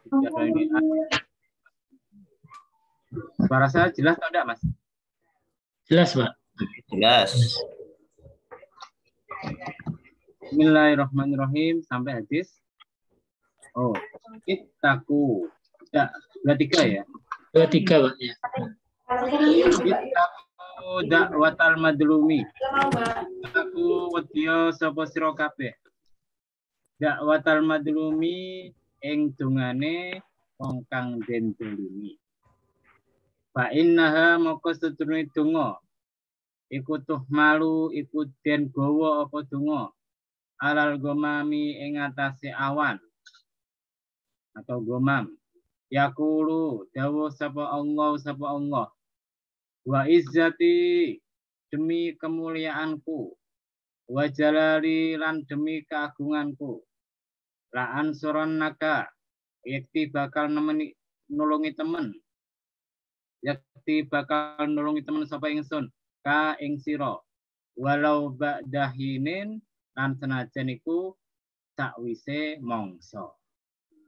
Ya, ini suara saya jelas atau enggak, Mas? Jelas, Pak. Jelas. Bismillahirrahmanirrahim sampai hadis. Oh, ittaku. Ya, 23 ya. 23, Pak. Ya. Ittaku dakwatal madlumi. Aku wedya sapa sira kabeh. Dakwatal madlumi ing dungane wong kang den dolimi. Fa innaha moko sedurunge donga iku tuh malu iku den gawa apa donga alal gomami ing atase awan atau gomam. Yaqulu dawuh sapa Allah wa izzati demi kemuliaanku wa jalali lan demi keagunganku la ansurannaka yakti bakal nulungi temen sapa ingsun ka ing sira walau ba'dahinin lan senajan iku sakwise mangsa.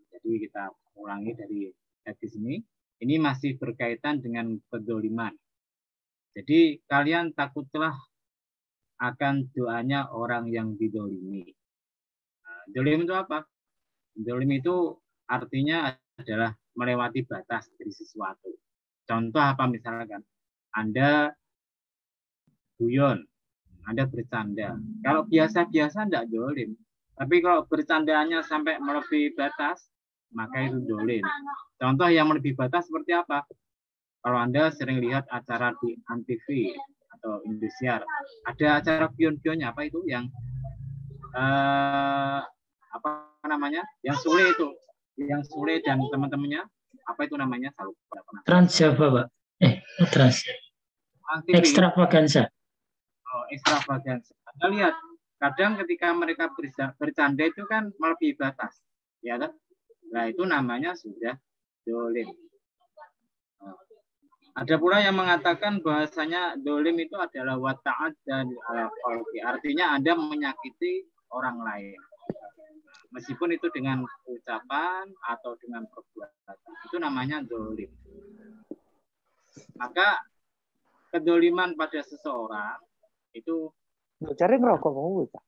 Jadi kita ulangi dari hadis ini. Ini masih berkaitan dengan kedzaliman. Jadi kalian takutlah akan doanya orang yang didolimi. Dolim itu apa? Dolim itu artinya adalah melewati batas dari sesuatu. Contoh apa misalkan? Anda guyon, Anda bercanda. Kalau biasa-biasa enggak dolim. Tapi kalau bercandanya sampai melebihi batas, maka itu dolim. Contoh yang melebihi batas seperti apa? Kalau Anda sering lihat acara di Antv atau Indosiar, ada acara pion-pionnya apa itu yang apa namanya? Yang Sule dan teman-temannya, apa itu namanya? Trans Java, Pak. Trans. Extravaganza. Oh, extravaganza. Anda lihat, kadang ketika mereka bercanda itu kan melebihi batas, ya kan? Nah, itu namanya sudah dolim. Ada pula yang mengatakan bahasanya dolim itu adalah wata'ad dan artinya Anda menyakiti orang lain. Meskipun itu dengan ucapan atau dengan perbuatan, itu namanya dolim. Maka kedoliman pada seseorang itu cari ngerokok mau bisa.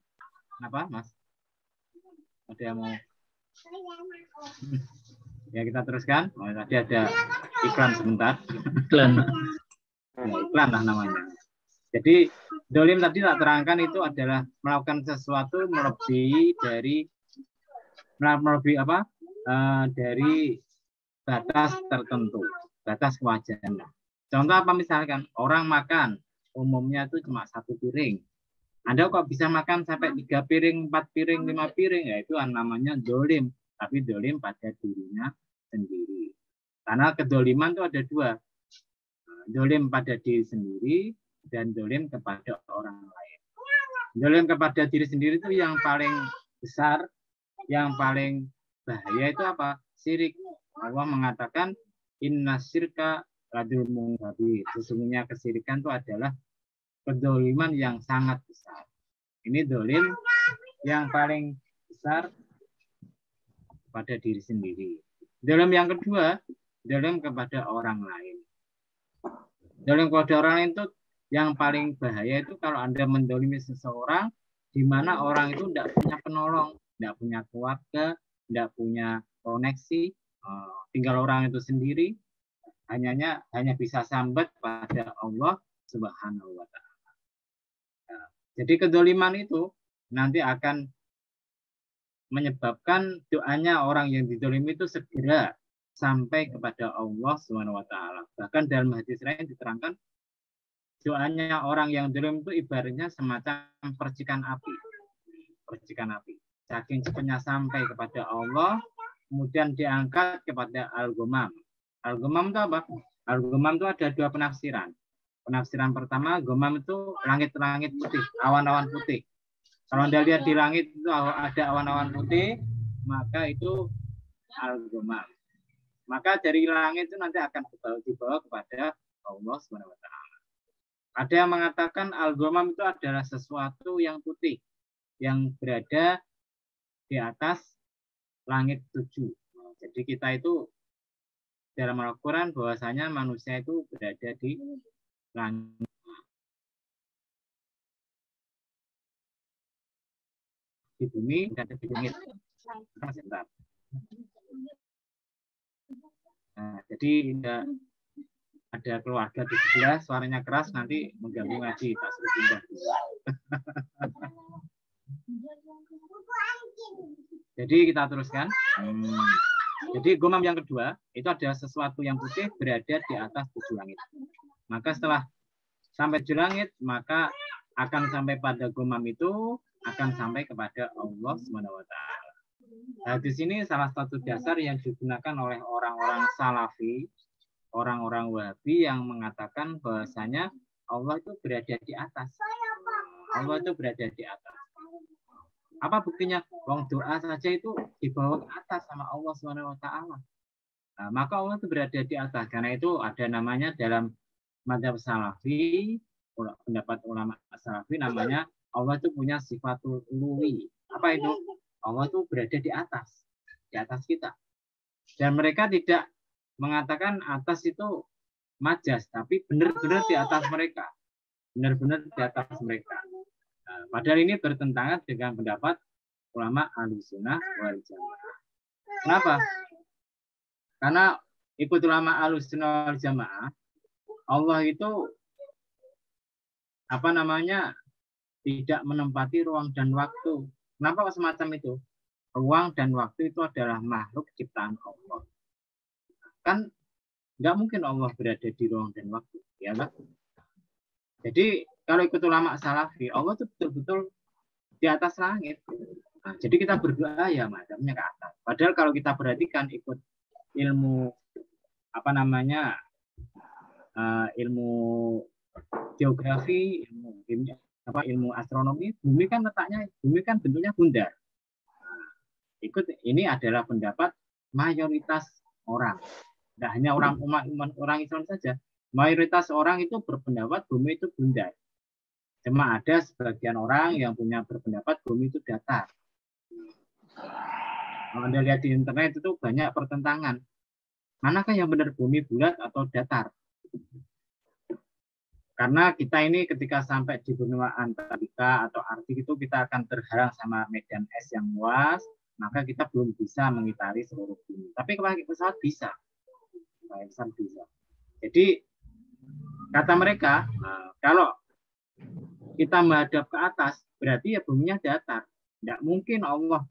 Kenapa, Mas? Ada yang mau? Ya kita teruskan. Oh, tadi ada iklan sebentar. Iklan. Ya, iklan lah namanya. Jadi dolim tadi tak terangkan itu adalah melakukan sesuatu melebihi dari dari batas tertentu, batas kewajaran. Contoh apa misalkan orang makan umumnya itu cuma 1 piring. Anda kok bisa makan sampai 3 piring, 4 piring, 5 piring? Ya itu namanya dolim. Tapi dolim pada dirinya sendiri. Karena kedoliman itu ada 2. Dolim pada diri sendiri dan dolim kepada orang lain. Dolim kepada diri sendiri itu yang paling besar, yang paling bahaya itu apa? Syirik. Allah mengatakan inna syirka ladulmun kabir. Sesungguhnya kesyirikan itu adalah kedoliman yang sangat besar. Ini dolim yang paling besar pada diri sendiri. Dolim yang kedua, dolim kepada orang lain. Dolim kepada orang lain itu yang paling bahaya itu kalau Anda mendolimi seseorang di mana orang itu tidak punya penolong, tidak punya keluarga, tidak punya koneksi, tinggal orang itu sendiri, hanya bisa sambat pada Allah Subhanahu wa Ta'ala. Jadi kedoliman itu nanti akan menyebabkan doanya orang yang didolimi itu segera sampai kepada Allah Subhanahu wa Ta'ala. Bahkan dalam hadis lain diterangkan doanya orang yang dolim itu ibaratnya semacam percikan api. Percikan api. Saking cepatnya sampai kepada Allah, kemudian diangkat kepada al-ghamam. Al-ghamam itu apa? Al-ghamam itu ada 2 penafsiran. Penafsiran pertama, ghamam itu langit-langit putih, awan-awan putih. Kalau Anda lihat di langit itu ada awan-awan putih, maka itu al-ghamam. Maka dari langit itu nanti akan dibawa kepada Allah Subhanahu wa Ta'ala. Ada yang mengatakan al-ghamam itu adalah sesuatu yang putih yang berada di atas langit 7. Jadi Jadi kita itu dalam Al-Quran bahwasanya manusia itu berada di langit. Di bumi dan di langit. Nah, jadi ada keluarga di sebelah, suaranya keras, nanti mengganggu ngaji, tak suruh pindah. Jadi kita teruskan. Jadi gomam yang kedua, itu adalah sesuatu yang putih berada di atas 7 langit. Maka setelah sampai 7 langit, maka akan sampai pada gomam itu, akan sampai kepada Allah SWT. Nah, di sini salah satu dasar yang digunakan oleh orang-orang Salafi, orang-orang Wahabi yang mengatakan bahwasanya Allah itu berada di atas. Allah itu berada di atas. Apa buktinya? Wong doa saja itu dibawa ke atas sama Allah SWT. Nah, maka Allah itu berada di atas. Karena itu ada namanya dalam mazhab Salafi, pendapat ulama Salafi, namanya Allah itu punya sifatul uluwi. Apa itu? Allah itu berada di atas kita. Dan mereka tidak mengatakan atas itu majas, tapi benar-benar di atas mereka. Benar-benar di atas mereka. Nah, padahal ini bertentangan dengan pendapat ulama Ahlussunnah wal Jamaah. Kenapa? Karena ikut ulama Ahlussunnah wal Jamaah, Allah itu tidak menempati ruang dan waktu. Kenapa semacam itu? Ruang dan waktu itu adalah makhluk ciptaan Allah. Kan nggak mungkin Allah berada di ruang dan waktu, ya kan? Jadi kalau ikut ulama Salafi, Allah itu betul-betul di atas langit. Nah, jadi kita berdoa ya madamnya ke atas. Padahal kalau kita perhatikan ikut ilmu ilmu geografi, ilmu astronomi, bumi kan bentuknya bundar. Nah, ini adalah pendapat mayoritas orang. Tidak hanya orang Islam saja. Mayoritas orang itu berpendapat bumi itu bundar. Cuma ada sebagian orang yang punya berpendapat bumi itu datar. Kalau Anda lihat di internet itu banyak pertentangan. Manakah yang benar, bumi bulat atau datar? Karena kita ini ketika sampai di benua Antartika atau Arktik itu kita akan terhalang sama medan es yang luas, maka kita belum bisa mengitari seluruh bumi. Tapi pakai pesawat bisa. Jadi kata mereka, kalau kita menghadap ke atas, berarti ya buminya datar. Tidak mungkin Allah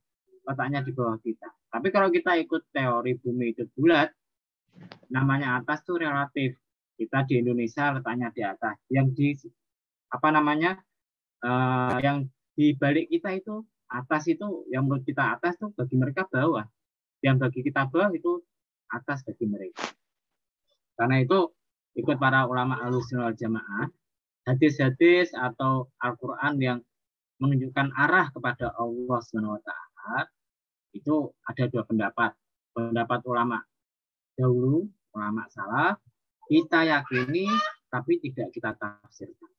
letaknya di bawah kita. Tapi kalau kita ikut teori bumi itu bulat, namanya atas itu relatif. Kita di Indonesia letaknya di atas. Yang di balik kita itu atas itu, yang menurut kita atas itu bagi mereka bawah. Yang bagi kita bawah itu atas bagi mereka. Karena itu ikut para ulama Ahlussunnah wal Jamaah, hadis-hadis atau Al-Quran yang menunjukkan arah kepada Allah SWT, itu ada dua pendapat. Pendapat ulama dahulu, ulama salaf, kita yakini tapi tidak kita tafsirkan.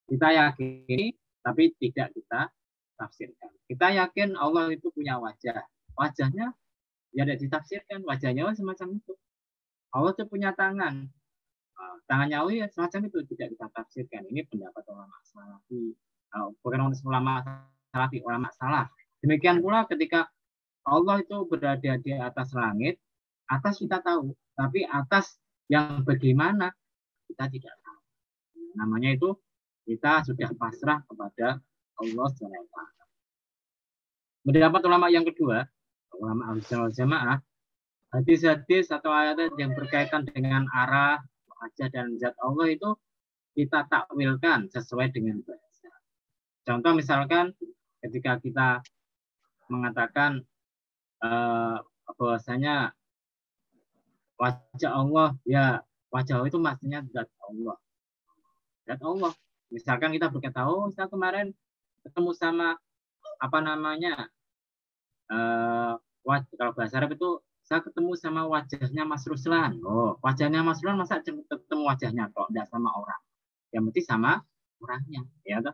Kita yakini tapi tidak kita tafsirkan. Kita yakin Allah itu punya wajah. Wajahnya ya tidak ditafsirkan. Wajahnya semacam itu. Allah itu punya tangan. Tangannya Allah ya semacam itu, tidak kita tafsirkan. Ini pendapat ulama salafi. Bukan ulama salafi, ulama salaf. Demikian pula ketika Allah itu berada di atas langit, atas kita tahu, tapi atas yang bagaimana kita tidak tahu. Namanya itu kita sudah pasrah kepada Allah SWT. Pendapat ulama yang kedua, ulama Ahlussunnah wal Jamaah, hadis-hadis atau ayat yang berkaitan dengan arah, wajah dan zat Allah itu kita takwilkan sesuai dengan bahasa. Contoh misalkan ketika kita mengatakan bahwasanya wajah Allah, ya wajah Allah itu maksudnya zat Allah. Zat Allah. Misalkan kita berkata, saya kemarin ketemu sama kalau bahasa Arab itu saya ketemu sama wajahnya Mas Ruslan. Wajahnya Mas Ruslan masa ketemu wajahnya kok enggak sama orang. Yang penting sama orangnya, ya toh.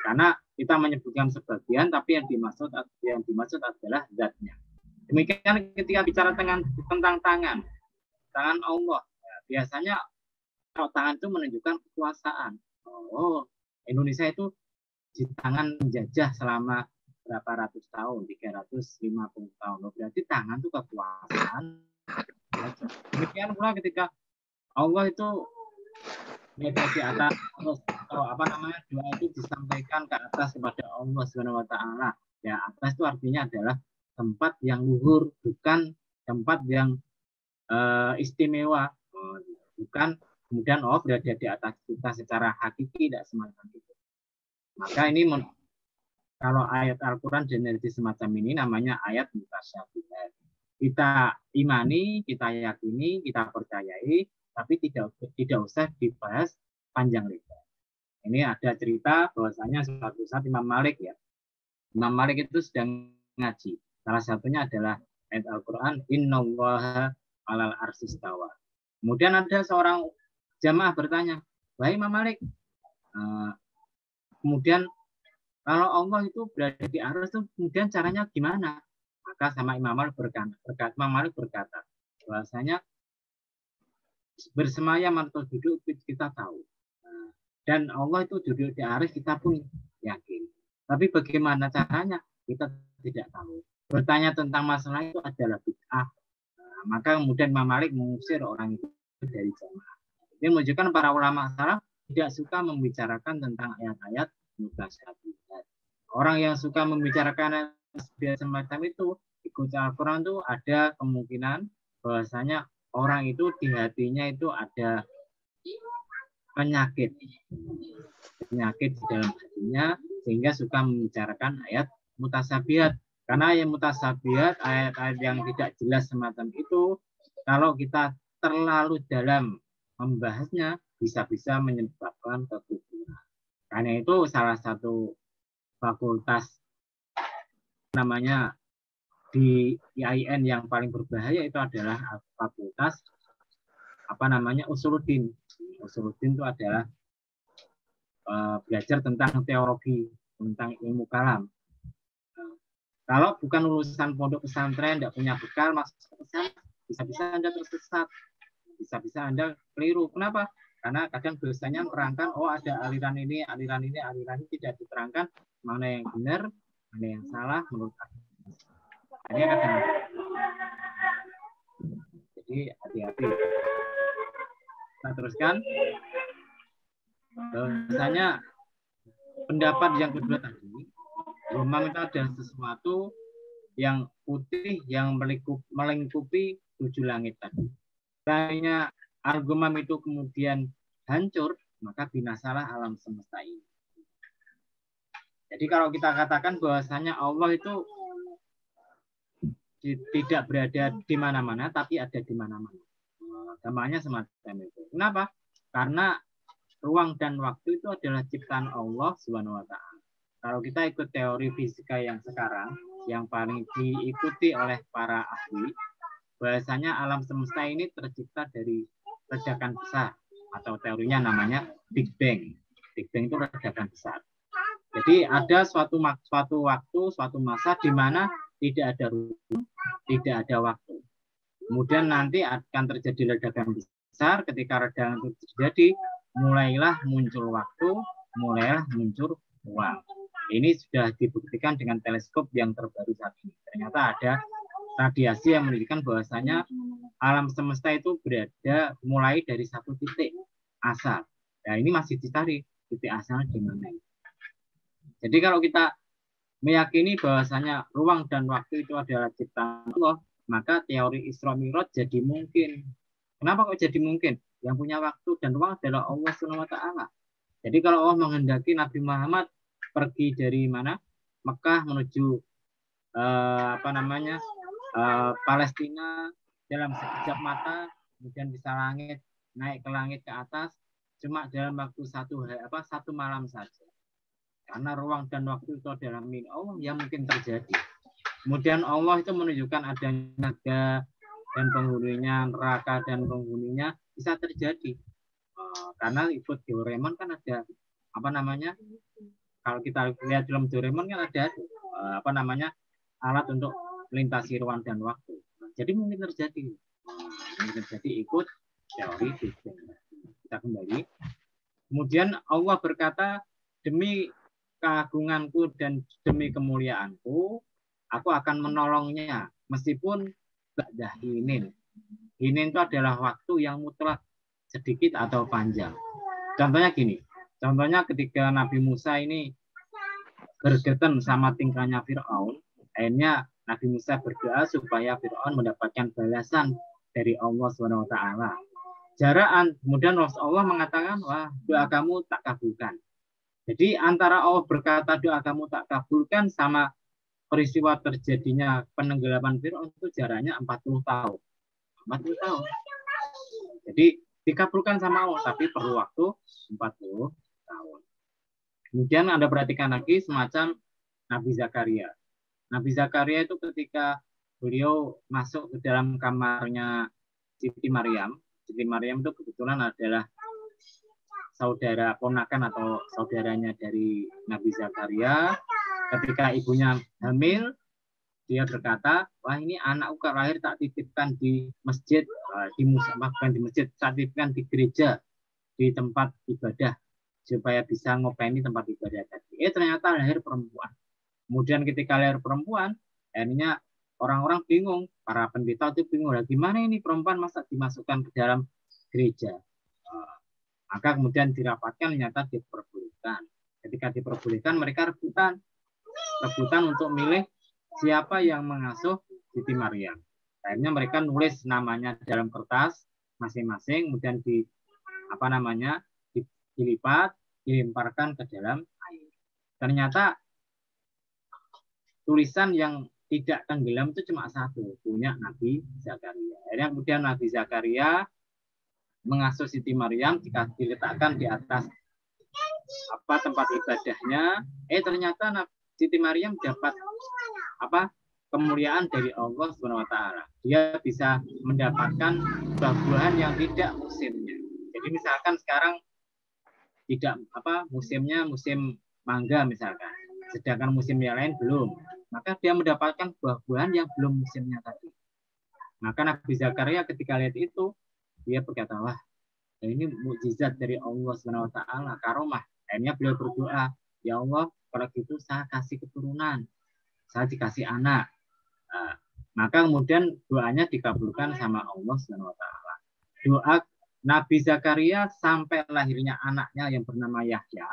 Karena kita menyebutkan sebagian, tapi yang dimaksud adalah zatnya. Demikian ketika bicara tentang tangan Allah. Ya, biasanya kalau tangan itu menunjukkan kekuasaan. Oh, Indonesia itu di tangan menjajah selama berapa ratus tahun, 350 tahun. Berarti tangan itu kekuasaan. Demikian pula ketika Allah itu berada di atas, doa itu disampaikan ke atas kepada Allah Subhanahu wa taala. Ya, atas itu artinya adalah tempat yang luhur, bukan tempat yang istimewa, bukan kemudian berada di atas kita secara hakiki, tidak semacam itu. Maka ini kalau ayat Al-Quran jenis semacam ini namanya ayat mutasyabihat. Kita imani, kita yakini, kita percayai, tapi tidak usah dibahas panjang lebar. Ini ada cerita bahwasanya suatu saat Imam Malik Imam Malik itu sedang ngaji. Salah satunya adalah ayat Al-Quran, Innallaha 'alal arsy istawa. Kemudian ada seorang jamaah bertanya, "Wahai Imam Malik, kemudian kalau Allah itu berada di arsy itu kemudian caranya gimana?" Maka sama Imam Malik berkata bahwasanya bersemayam atau duduk kita tahu. Dan Allah itu duduk di arsy kita pun yakin. Tapi bagaimana caranya? Kita tidak tahu. Bertanya tentang masalah itu adalah bid'ah. Maka kemudian Imam Malik mengusir orang itu dari jamaah. Ini menunjukkan para ulama salaf tidak suka membicarakan tentang ayat-ayat mutasyabihat. Orang yang suka membicarakan ayat semacam itu, ikut Al-Quran itu ada kemungkinan bahwasanya orang itu di hatinya itu ada penyakit di dalam hatinya sehingga suka membicarakan ayat mutasyabihat. Karena yang mutasyabihat, ayat-ayat yang tidak jelas semacam itu, kalau kita terlalu dalam membahasnya, bisa-bisa menyebabkan kekufuran. Karena itu salah satu fakultas namanya di IAIN yang paling berbahaya itu adalah fakultas Usuluddin. Usuluddin itu adalah belajar tentang teologi, tentang ilmu kalam. Kalau bukan lulusan pondok pesantren, tidak punya bekal, masuk pesantren, bisa-bisa Anda tersesat, bisa-bisa Anda keliru. Kenapa? Karena kadang dosanya menerangkan, ada aliran ini tidak diterangkan mana yang benar, mana yang salah menurut agama. Jadi hati-hati. Kita teruskan. Misalnya pendapat yang kedua tadi, Ghamam itu adalah sesuatu yang putih yang melingkupi 7 langit tadi. Seandainya Al-Ghamam itu kemudian hancur, maka binasalah alam semesta ini. Jadi kalau kita katakan bahwasanya Allah itu tidak berada di mana-mana, tapi ada di mana-mana. Gampangnya semacam itu. Kenapa? Karena ruang dan waktu itu adalah ciptaan Allah Subhanahu wa taala. Kalau kita ikut teori fisika yang sekarang, yang paling diikuti oleh para ahli, bahwasanya alam semesta ini tercipta dari ledakan besar, atau teorinya namanya Big Bang. Big Bang itu ledakan besar. Jadi ada suatu waktu, suatu masa di mana tidak ada ruang, tidak ada waktu. Kemudian nanti akan terjadi ledakan besar. Ketika ledakan itu terjadi, mulailah muncul waktu, mulailah muncul ruang. Ini sudah dibuktikan dengan teleskop yang terbaru saat ini. Ternyata ada radiasi yang menunjukkan bahwasanya alam semesta itu berada mulai dari satu titik asal. Nah, ini masih dicari titik asalnya di mana. Jadi kalau kita meyakini bahwasanya ruang dan waktu itu adalah ciptaan Allah, maka teori Isra Mi'raj jadi mungkin. Kenapa kok jadi mungkin? Yang punya waktu dan ruang adalah Allah Subhanahu wa taala. Jadi kalau Allah menghendaki Nabi Muhammad pergi dari mana? Mekah menuju Palestina dalam sekejap mata, kemudian bisa naik ke langit ke atas cuma dalam waktu satu malam saja. Karena ruang dan waktu itu adalah milik Allah yang mungkin terjadi. Kemudian Allah itu menunjukkan adanya naga dan penghuninya, neraka dan penghuninya bisa terjadi. Karena ikut Doraemon kan ada kalau kita lihat film Doraemon kan ada alat untuk melintasi ruang dan waktu. Jadi mungkin terjadi. Mungkin terjadi ikut teori Big Bang. Kita kembali. Kemudian Allah berkata, demi keagunganku dan demi kemuliaanku, aku akan menolongnya meskipun ba'da hinin. Hinin itu adalah waktu yang mutlak, sedikit atau panjang. Contohnya gini. Contohnya ketika Nabi Musa ini bergeten sama tingkahnya Fir'aun, akhirnya Nabi Musa berdoa supaya Fir'aun mendapatkan balasan dari Allah SWT. Jaraan, kemudian Allah mengatakan, wah, doa kamu tak kabulkan. Jadi antara Allah berkata doa kamu tak kabulkan sama peristiwa terjadinya penenggelaman Fir'aun itu jaraknya 40 tahun. 40 tahun. Jadi dikabulkan sama Allah, tapi perlu waktu 40 tahun. Kemudian Anda perhatikan lagi semacam Nabi Zakaria. Nabi Zakaria itu ketika beliau masuk ke dalam kamarnya Siti Maryam. Siti Maryam itu kebetulan adalah saudara ponakan atau saudaranya dari Nabi Zakaria. Ketika ibunya hamil, dia berkata, wah ini anakku lahir tak titipkan di masjid, bukan di masjid, tak titipkan di gereja, di tempat ibadah, supaya bisa ngopeni tempat ibadah tadi. Ternyata lahir perempuan. Kemudian ketika lahir perempuan, akhirnya orang-orang bingung, para pendeta itu bingung, gimana ini perempuan masa dimasukkan ke dalam gereja. Maka kemudian dirapatkan, ternyata diperbolehkan. Ketika diperbolehkan, mereka rebutan untuk milih siapa yang mengasuh Siti Maryam. Akhirnya mereka nulis namanya dalam kertas masing-masing, kemudian dilipat, dilemparkan ke dalam air. Ternyata tulisan yang tidak tenggelam itu cuma satu, punya Nabi Zakaria. Akhirnya kemudian Nabi Zakaria mengasuh Siti Maryam, jika diletakkan di atas tempat ibadahnya, ternyata Siti Maryam dapat kemuliaan dari Allah SWT. Dia bisa mendapatkan buah-buahan yang tidak musimnya. Jadi misalkan sekarang tidak musimnya musim mangga misalkan, sedangkan musim yang lain belum, maka dia mendapatkan buah-buahan yang belum musimnya tadi. Maka Nabi Zakaria ketika lihat itu, dia berkata, wah ini mukjizat dari Allah SWT, karomah. Akhirnya beliau berdoa, ya Allah, kalau gitu saya kasih keturunan, saya dikasih anak. Maka kemudian doanya dikabulkan sama Allah SWT. Doa Nabi Zakaria sampai lahirnya anaknya yang bernama Yahya,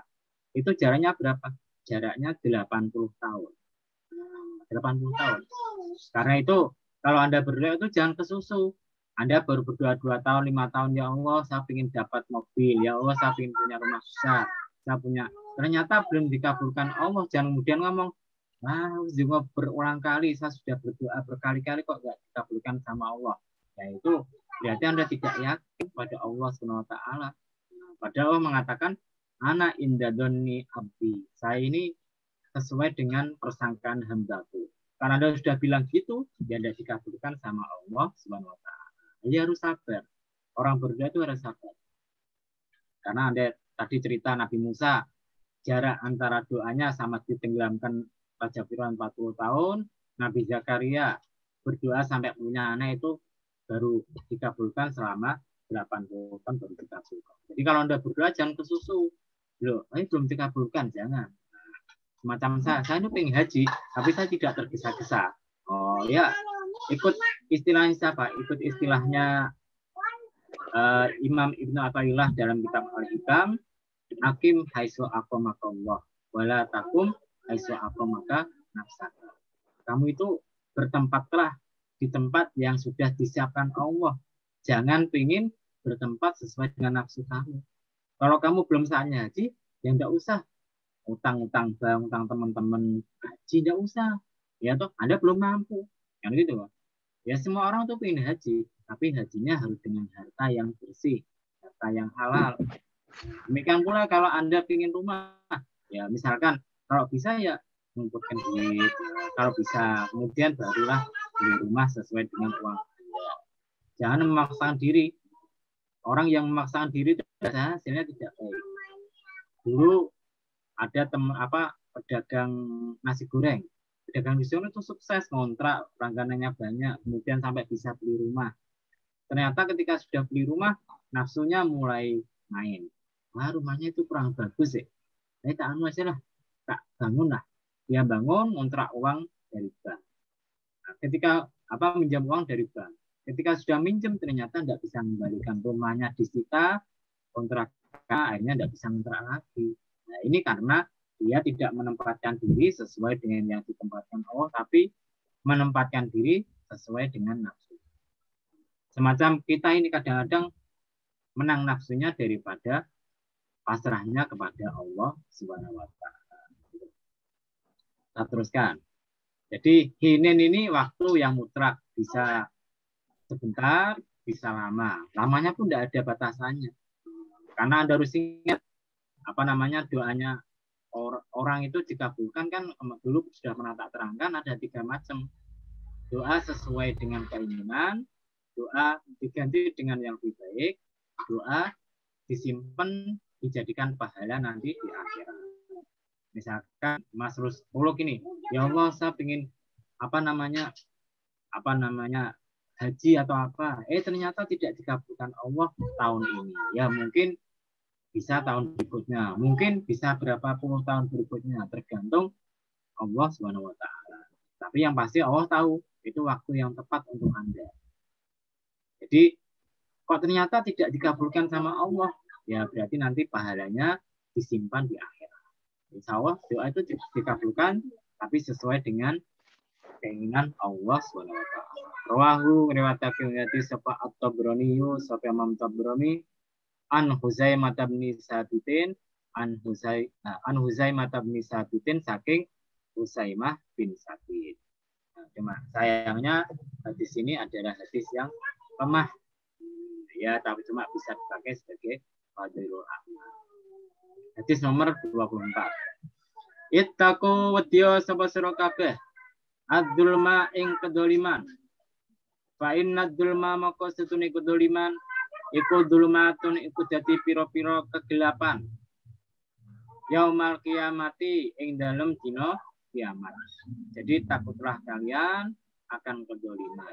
itu jaraknya berapa? Jaraknya 80 tahun. 80 tahun. Karena itu, kalau Anda berdoa itu jangan kesusu. Anda baru berdoa 2 tahun, 5 tahun, ya Allah, saya ingin dapat mobil, ya Allah, saya ingin punya rumah besar, saya punya. Ternyata belum dikabulkan Allah. Jangan kemudian ngomong, wah, berulang kali, saya sudah berdoa berkali-kali kok nggak dikabulkan sama Allah. Ya itu berarti Anda tidak yakin pada Allah SWT. Padahal Allah mengatakan, ana indadoni abdi. Saya ini sesuai dengan persangkaan hambaku. Karena Anda sudah bilang gitu, ya tidak dikabulkan sama Allah SWT. Jadi harus sabar. Orang berdoa itu harus sabar. Karena Anda tadi cerita Nabi Musa, jarak antara doanya sama ditenggelamkan Raja Fir'aun 40 tahun, Nabi Zakaria berdoa sampai punya anak itu baru dikabulkan selama 80 tahun baru dikabulkan. Jadi kalau Anda berdoa jangan kesusu. Loh, ini belum dikabulkan, jangan. Semacam saya ini pengen haji, tapi saya tidak tergesa-gesa. Oh ya, ikut istilahnya siapa? Ikut istilahnya Imam Ibnu Athaillah dalam kitab Al-Hikam, Hakim haitsu aqamakallah wala takum haitsu aqamaka nafsaka. Kamu itu bertempatlah di tempat yang sudah disiapkan Allah. Jangan pingin bertempat sesuai dengan nafsu kamu. Kalau kamu belum saatnya haji, ya enggak usah utang-utang bank, utang teman-teman haji, enggak usah. Ya toh, Anda belum mampu. Yang gitu, Pak. Ya semua orang tuh pengen haji, tapi hajinya harus dengan harta yang bersih, harta yang halal. Demikian pula kalau Anda ingin rumah, ya misalkan kalau bisa ya mengumpulkan duit, kalau bisa kemudian barulah beli rumah sesuai dengan uang Anda. Jangan memaksakan diri. Orang yang memaksakan diri hasilnya tidak baik. Dulu ada pedagang nasi goreng. pedagang visioner itu sukses, ngontrak, langganannya banyak, kemudian sampai bisa beli rumah. Ternyata ketika sudah beli rumah, nafsunya mulai main. Wah, rumahnya itu kurang bagus ya. Tak anu aja lah, tak bangun lah. Dia bangun, ngontrak uang dari bank. Nah, ketika minjam uang dari bank. Ketika sudah minjem, ternyata tidak bisa mengembalikan, rumahnya disita, kontrak akhirnya tidak bisa ngontrak lagi. Nah, ini karena dia tidak menempatkan diri sesuai dengan yang ditempatkan Allah, tapi menempatkan diri sesuai dengan nafsu. Semacam kita ini kadang-kadang menang nafsunya daripada pasrahnya kepada Allah Subhanahu wa taala. Kita teruskan. Jadi hinin ini waktu yang mutlak, bisa sebentar, bisa lama. Lamanya pun tidak ada batasannya. Karena Anda harus ingat doanya orang itu dikabulkan kan dulu sudah pernah tak terangkan ada 3 macam. Doa sesuai dengan keinginan, doa diganti dengan yang lebih baik, doa disimpan dijadikan pahala nanti di akhirat. Misalkan Mas Rusuluk ini, ya Allah saya ingin haji atau apa, ternyata tidak dikabulkan Allah tahun ini. Ya mungkin bisa tahun berikutnya, mungkin bisa berapa puluh tahun berikutnya, tergantung Allah Subhanahu wa taala. Tapi yang pasti Allah tahu itu waktu yang tepat untuk Anda. Jadi kok ternyata tidak dikabulkan sama Allah, ya berarti nanti pahalanya disimpan di akhirat. Insya Allah doa itu dikabulkan, tapi sesuai dengan keinginan Allah Subhanahu wa taala. Rawahu riwayatake sapa At-Tabrani sapa Imam Tabrani an Huzaimah bin Sabitin Huzaimah bin Sabitin saking Huzaimah bin Sabit. Nah, cuma sayangnya hadis ini adalah hadis yang lemah. Ya, tapi cuma bisa dipakai sebagai fadhilul amal. Hadis nomor 24. Ittaqu wedya sapa sira kabeh adzulma ing kedoliman. Fa inna dzulma maka setune kedoliman iku dzulmatun iku dadi pira-pira kegelapan. Yaumal kiamati ing dalem dina kiamat. Jadi takutlah kalian akan kedoliman.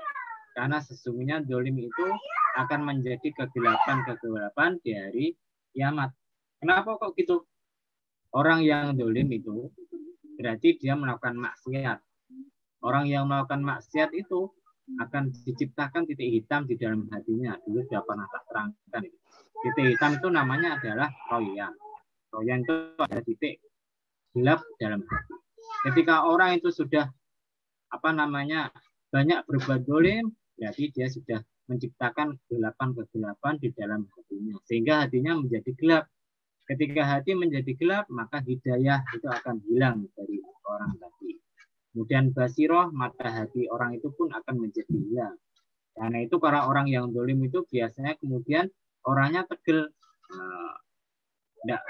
Karena sesungguhnya dolim itu akan menjadi kegelapan-kegelapan di hari kiamat. Kenapa kok gitu? Orang yang dolim itu berarti dia melakukan maksiat. Orang yang melakukan maksiat itu akan diciptakan titik hitam di dalam hatinya. Dulu sudah pernah tak terangkan. Titik hitam itu namanya adalah royan. Royan itu ada titik gelap dalam hati. Ketika orang itu sudah banyak berbuat dolim, berarti dia sudah menciptakan kegelapan-kegelapan di dalam hatinya. Sehingga hatinya menjadi gelap. Ketika hati menjadi gelap, maka hidayah itu akan hilang dari orang tadi. Kemudian basiroh, mata hati orang itu pun akan menjadi hilang. Karena itu para orang yang dolim itu biasanya kemudian orangnya tegel.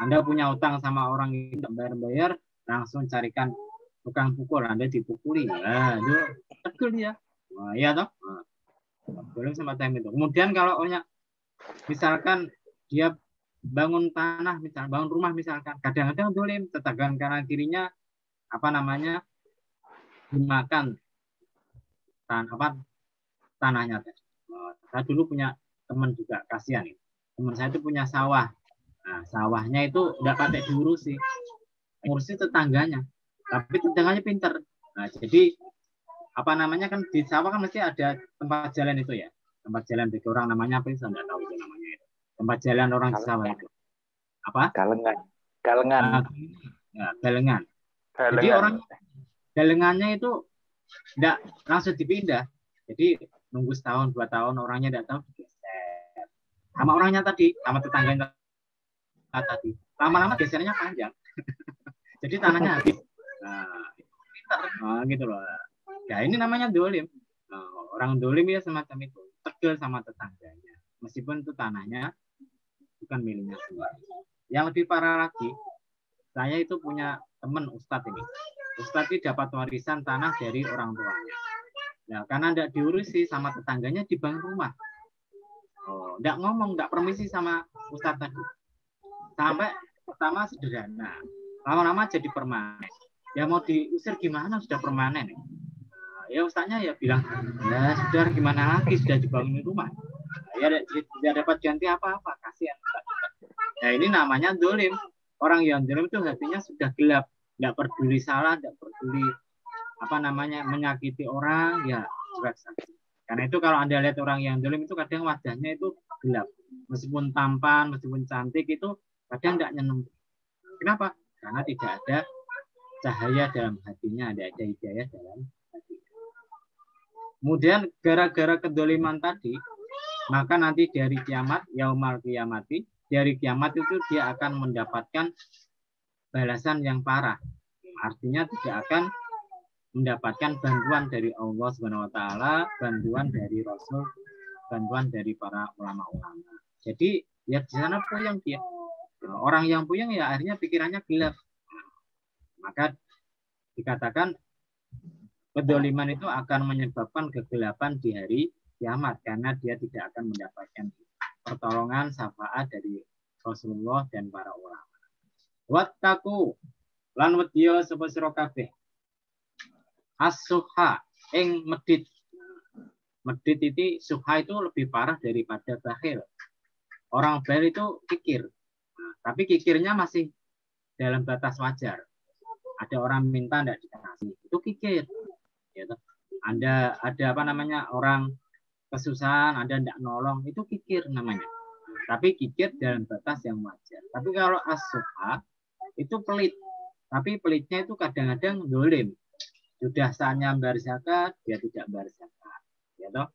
Anda punya utang sama orang yang tidak bayar-bayar, langsung carikan tukang pukul, Anda dipukuli. Nah, itu tegel dia. Nah, iya toh? Dolim semacam itu. Kemudian kalau misalkan dia bangun tanah, bangun rumah misalkan, kadang-kadang dolim, tetangga kanan kirinya dimakan tanahnya. Saya dulu punya teman juga, kasihan itu. Teman saya itu punya sawah. Nah, sawahnya itu tidak pakai diurusi, ngurusi tetangganya. Tapi tetangganya pinter. Nah, jadi kan di sawah kan mesti ada tempat jalan itu ya. Tempat jalan bagi orang namanya apa? Saya tidak tahu itu namanya itu. Tempat jalan orang di sawah itu. Apa? Galengan. Ya, galengan. Jadi orang galengannya itu tidak langsung dipindah. Jadi nunggu setahun 2 tahun orangnya tidak tahu digeser. Sama orangnya tadi, sama tetangganya tadi. Lama-lama gesernya panjang. Jadi tanahnya habis. Nah, gitu loh. Ya ini namanya dolim. Nah, orang dolim ya semacam itu. Tegel sama tetangganya. Meskipun itu tanahnya bukan miliknya sendiri. Yang lebih parah lagi, saya itu punya teman ustadz ini. Ustadz ini dapat warisan tanah dari orang tuanya. Nah, karena tidak diurusi sama tetangganya dibangun rumah. Tidak ngomong, tidak permisi sama ustadz tadi. Sampai pertama sederhana, lama-lama jadi permanen. Ya mau diusir gimana, sudah permanen. Ya ustaznya ya bilang, ya sudah gimana lagi, sudah dibangun rumah. Ya tidak dapat ganti apa-apa, kasihan. Nah ini namanya dolim. Orang yang dolim itu hatinya sudah gelap, tidak peduli salah, tidak peduli apa namanya menyakiti orang, ya cuek saja. Karena itu kalau Anda lihat orang yang dolim itu kadang wajahnya itu gelap, meskipun tampan, meskipun cantik itu kadang tidak nyeneng. Kenapa? Karena tidak ada cahaya dalam hatinya, ada hidayah dalam hatinya. Kemudian gara-gara kedoliman tadi, maka nanti dari kiamat, yaumal kiamati, dari kiamat itu dia akan mendapatkan balasan yang parah. Artinya tidak akan mendapatkan bantuan dari Allah Subhanahu wa taala, bantuan dari Rasul, bantuan dari para ulama-ulama. Jadi ya di sana puyeng dia. Orang yang puyeng ya akhirnya pikirannya gelap. Maka dikatakan kedoliman itu akan menyebabkan kegelapan di hari kiamat karena dia tidak akan mendapatkan pertolongan syafaat dari Rasulullah dan para ulama. Wattaku lan wedya sapa sira kabeh as-suha ing medit. Medit itu suha itu lebih parah daripada bakhil. Orang bakhil itu kikir. Tapi kikirnya masih dalam batas wajar. Ada orang minta tidak dikasih, itu kikir. Anda ada apa namanya orang kesusahan, Anda tidak nolong, itu kikir namanya. Tapi kikir dalam batas yang wajar. Tapi kalau as-suha itu pelit. Tapi pelitnya itu kadang-kadang dolim. Sudah saatnya membayar zakat, dia tidak membayar zakat. Ya toh?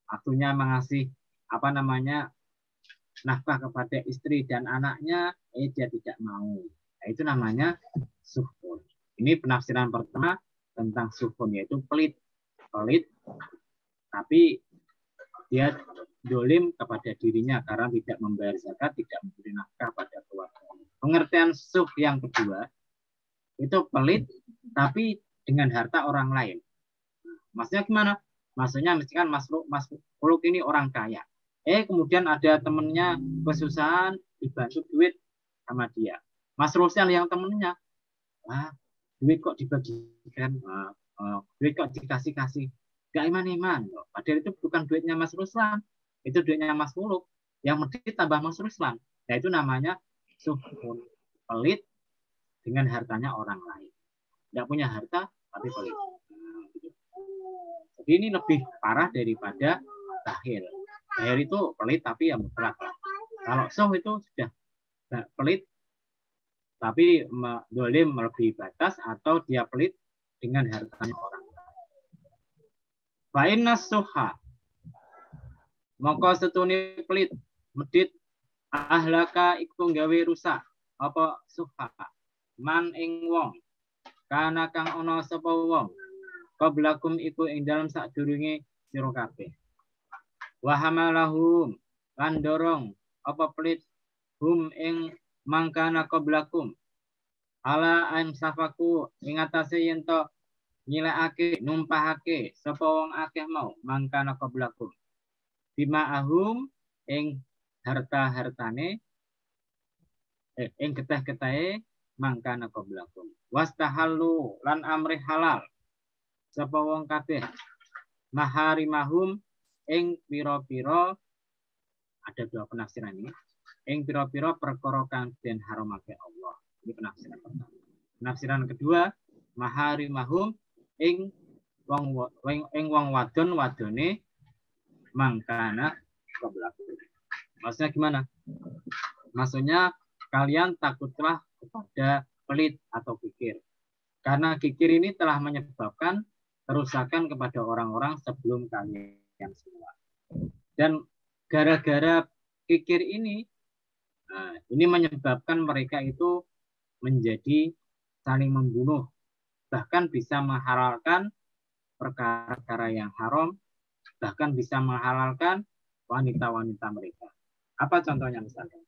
Waktunya mengasih apa namanya nafkah kepada istri dan anaknya, dia tidak mau. Nah, itu namanya suhun. Ini penafsiran pertama tentang suhun, yaitu pelit. Pelit, tapi dia dolim kepada dirinya karena tidak membayar zakat, tidak memberi nafkah pada keluarga. Pengertian suh yang kedua, itu pelit, tapi dengan harta orang lain. Maksudnya gimana? Maksudnya misalkan Mas Uluk ini orang kaya. Kemudian ada temennya kesusahan, dibantu duit sama dia. Mas Ruslan yang temennya, duit kok dibagikan, duit kok dikasih-kasih, gak iman-iman. Padahal itu bukan duitnya Mas Ruslan, itu duitnya Mas Uluk. Yang medit tambah Mas Ruslan. Nah itu namanya suhun, pelit dengan hartanya orang lain. Tidak punya harta, tapi pelit. Jadi ini lebih parah daripada bakhil. Bakhil itu pelit tapi ya mutlak. Kalau suh itu sudah pelit tapi dolim melebihi batas atau dia pelit dengan hartanya orang lain. Fa'inna suha maka setune pelit medit ahlaka iku gawe rusak apa suha man ing wong kana kang ana sapa wong qablakum iku ing dalem sadurunge sira kabeh wa hamalahum lan dorong apa pelit hum ing mangkana qablakum ala an safaku ing atase yen to nyilekake numpahake sapa wong akeh mau mangkana qablakum bima ahum ing harta-hartane ing getah-getahe mangkana qablakum wastahallu lan amri halal sapa wong kabeh maharimahum ing pira-pira, ada dua penafsiran ini, ing pira-pira perkara kang den haramake Allah. Ini penafsiran pertama. Penafsiran kedua, maharimahum ing wong wadon wadone mangkana qablakum. Maksudnya gimana? Maksudnya kalian takutlah kepada pelit atau kikir. Karena kikir ini telah menyebabkan kerusakan kepada orang-orang sebelum kalian semua. Dan gara-gara kikir ini menyebabkan mereka itu menjadi saling membunuh. Bahkan bisa menghalalkan perkara-perkara yang haram. Bahkan bisa menghalalkan wanita-wanita mereka. Apa contohnya misalkan?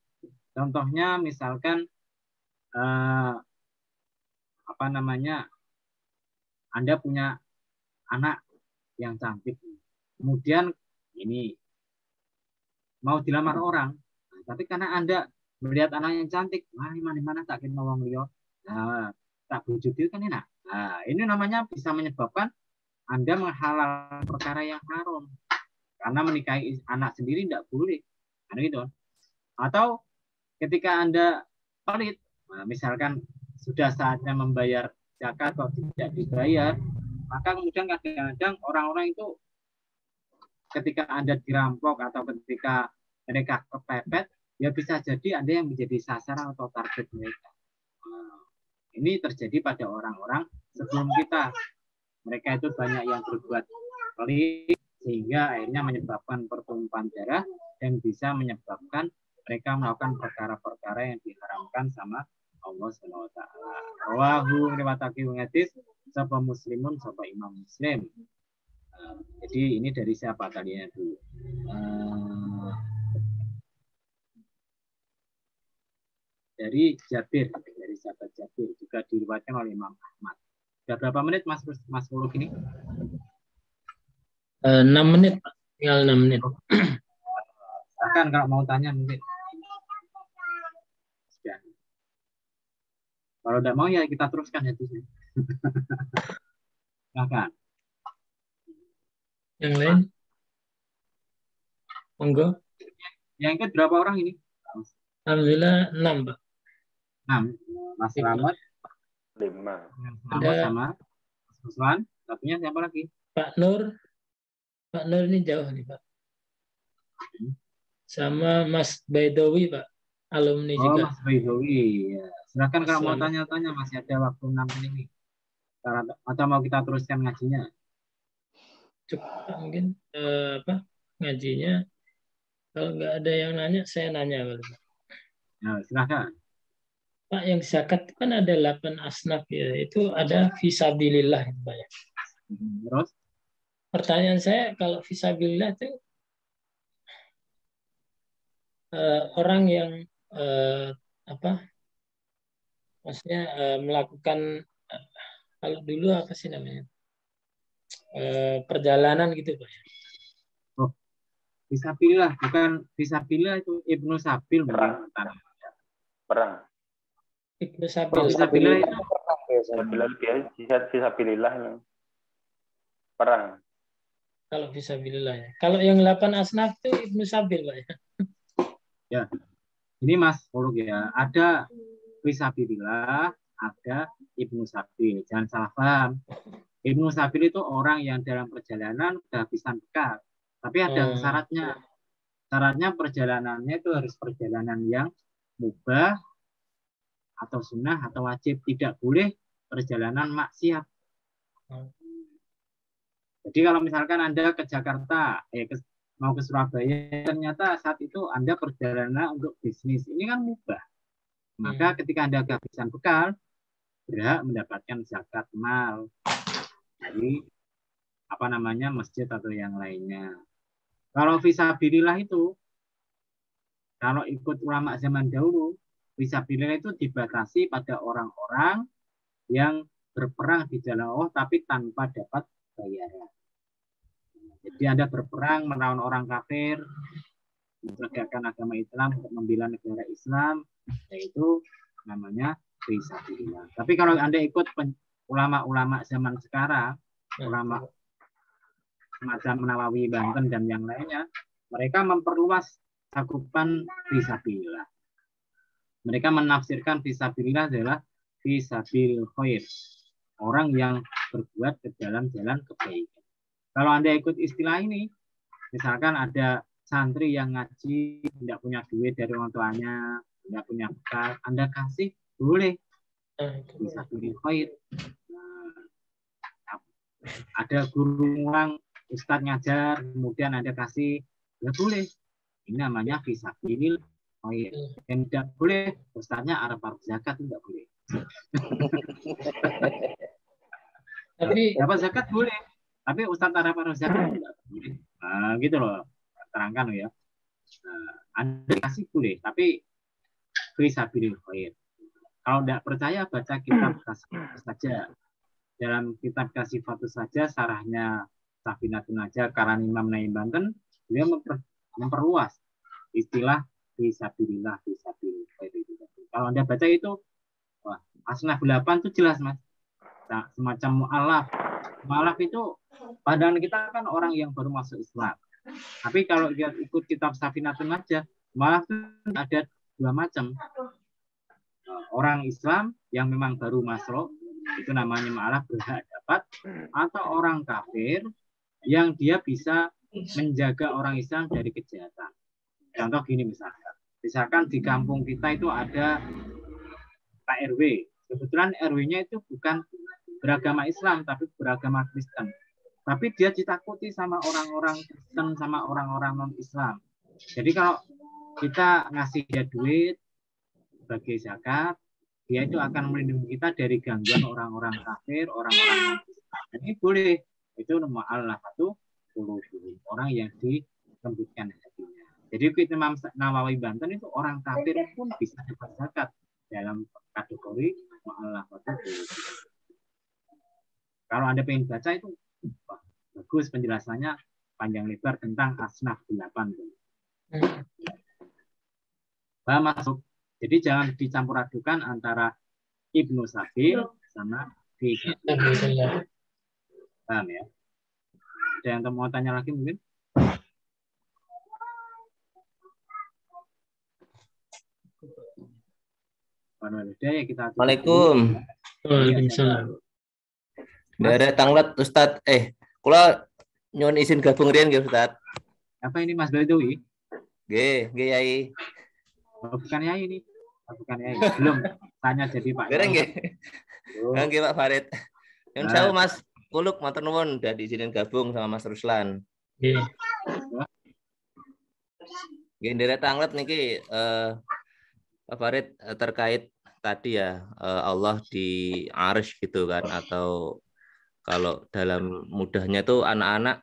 Contohnya misalkan Anda punya anak yang cantik, kemudian ini mau dilamar orang, tapi karena Anda melihat anak yang cantik, mana tak kena wong liya, tak bujuk itu kan enak. Nah, ini namanya bisa menyebabkan Anda menghalalkan perkara yang haram. Karena menikahi anak sendiri tidak boleh. Kan gitu. Atau ketika Anda pelit, nah, misalkan sudah saatnya membayar zakat kok tidak dibayar, maka kemudian kadang-kadang orang-orang itu ketika Anda dirampok atau ketika mereka kepepet, ya bisa jadi Anda yang menjadi sasaran atau target mereka. Nah, ini terjadi pada orang-orang sebelum kita. Mereka itu banyak yang berbuat pelit sehingga akhirnya menyebabkan pertumpahan darah dan bisa menyebabkan mereka melakukan perkara-perkara yang diharamkan sama Allah Subhanahu wa taala. Rawahu riwayatake hadis sapa muslimun sapa Imam Muslim. Jadi ini dari siapa tadinya dulu? Dari Jabir, dari sahabat Jabir, juga diriwayatkan oleh Imam Ahmad. Sudah berapa menit Mas Fuluk ini? 6 menit, Pak. Tinggal 6 menit. Silahkan kalau mau tanya mungkin. Sudah. Kalau tidak mau ya kita teruskan hadisnya. Silahkan. Yang lain? Monggo. Yang ikut berapa orang ini? Alhamdulillah 6, Pak. 6. Mas Slamet. 5. Ada sama Mas Ruslan. Satunya siapa lagi? Pak Nur. Pak Nur ini jauh nih, Pak. Sama Mas Baidowi, Pak. Alumni juga. Mas Baidowi. Ya. Silakan kalau mau Selamat. tanya-tanya, masih ada waktu 6 menit ini. Atau mau kita teruskan ngajinya? Cukup, Pak, mungkin ngajinya. Kalau nggak ada yang nanya, saya nanya. Ya, silakan. Pak, yang zakat itu kan ada 8 asnaf ya. Itu ada fisabilillah, Pak ya. Terus? Pertanyaan saya, kalau fisabilillah itu orang yang maksudnya melakukan kalau dulu apa sih namanya perjalanan gitu, Pak. Oh, fisabilillah, bukan fisabilillah itu Ibnu Sabil. Perang. Ibnu Sabil. Fisabilillah itu Fisabilillah perang. Kalau fisabilillah ya. Kalau yang 8 asnaf itu Ibnu Sabil, Pak ya. Ya, ini Mas Fuluk ya. Ada fisabilillah, ada Ibnu Sabil. Jangan salah paham. Ibnu Sabil itu orang yang dalam perjalanan kehabisan bekal. Tapi ada syaratnya. Syaratnya perjalanannya itu harus perjalanan yang mubah atau sunnah atau wajib. Tidak boleh perjalanan maksiat. Jadi kalau misalkan Anda ke Jakarta, mau ke Surabaya, ternyata saat itu Anda perjalanan untuk bisnis. Ini kan mubah. Maka ketika Anda kehabisan bekal, berhak mendapatkan zakat mal. Jadi masjid atau yang lainnya. Kalau fisabilillah itu, kalau ikut ulama zaman dahulu, fisabilillah itu dibatasi pada orang-orang yang berperang di jalan Allah tapi tanpa dapat bayaran. Jadi Anda berperang melawan orang kafir, menegakkan agama Islam untuk membela negara Islam, yaitu namanya fisabilillah. Tapi kalau Anda ikut ulama-ulama zaman sekarang, ulama semacam Nawawi Banten dan yang lainnya, mereka memperluas cakupan fisabilillah. Mereka menafsirkan fisabilillah adalah fisabil khair, orang yang berbuat ke dalam jalan kebaikan. Kalau Anda ikut istilah ini, misalkan ada santri yang ngaji tidak punya duit dari orang tuanya, tidak punya bekal, Anda kasih boleh. Fisabil khair. Ada guru ngulang, ustadz ngajar, kemudian Anda kasih, ya boleh. Ini namanya fisabilillah. Yang tidak boleh, ustadznya Arab zakat, tidak boleh. Tapi dapat zakat boleh, tapi ustadz Arab zakat tidak boleh. Nah, gitu loh, terangkan ya. Anda kasih boleh, tapi fisabilillah. Kalau tidak percaya, baca kitab Kasifatus saja. Dalam kitab Kasifatus saja, sarahnya Safinatun Najah karena Imam Naim Banten, dia memperluas istilah fisabilillah. Kalau Anda baca itu, wah, Asnaf 8 itu jelas, Mas. Nah, semacam mu'alaf. Mu'alaf itu padahal kita kan orang yang baru masuk Islam. Tapi kalau kita ikut kitab Safinatun Najah, mu'alaf itu ada dua macam. Orang Islam yang memang baru masuk, itu namanya mu'alaf, berhak dapat, atau orang kafir yang dia bisa menjaga orang Islam dari kejahatan. Contoh gini misalkan di kampung kita itu ada Pak RW. Kebetulan RW-nya itu bukan beragama Islam, tapi beragama Kristen. Tapi dia ditakuti sama orang-orang Kristen, sama orang-orang non-Islam. Jadi kalau kita ngasih dia duit sebagai zakat, dia itu akan melindungi kita dari gangguan orang-orang kafir, orang-orang non-Islam. Ini boleh. Itu mu'allafatu qulubuhum, orang yang dilembutkan hatinya. Jadi Imam Nawawi Banten itu orang kafir pun bisa dapat zakat dalam kategori mu'allafatu qulubuhum. Kalau Anda pengen baca itu bagus penjelasannya panjang lebar tentang asnaf 8. Paham masuk? Jadi jangan dicampur adukan antara Ibnu Sabil sama Fisabilillah. Paham ya? Ada yang mau tanya lagi mungkin? Assalamualaikum. Waalaikumsalam. Dari Tanglet Ustad, kula nyuwun izin gabung riyen nggih Ustad. Apa ini Mas Badowi? Nggih, Yai. Oh, bukan Yai ini. Bukan Yai. Belum tanya jadi Pak. Bareng nggih. Nggih Pak Farid. Nyuwun sewu Mas Kuluk matur nuwun udah diizinin gabung sama Mas Ruslan. Nggih. Nggih dari Tanglet niki Pak Farid terkait tadi ya Allah di Arsy gitu kan, atau kalau dalam mudahnya tuh anak-anak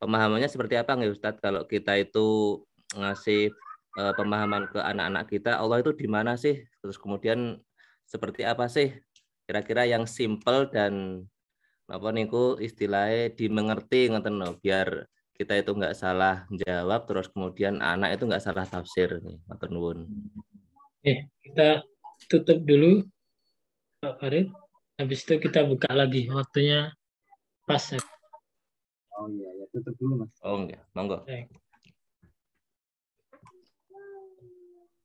pemahamannya seperti apa nggak Ustadz? Kalau kita itu ngasih pemahaman ke anak-anak kita, Allah itu di mana sih? Terus kemudian seperti apa sih? Kira-kira yang simple dan apa niku istilahnya dimengerti ngoten no, biar kita itu nggak salah jawab, terus kemudian anak itu nggak salah tafsir nih, matur nuwun. Kita tutup dulu Pak Farid. Habis itu kita buka lagi, waktunya pas. Oh iya, ya tutup dulu Mas. Oh enggak, monggo. Baik.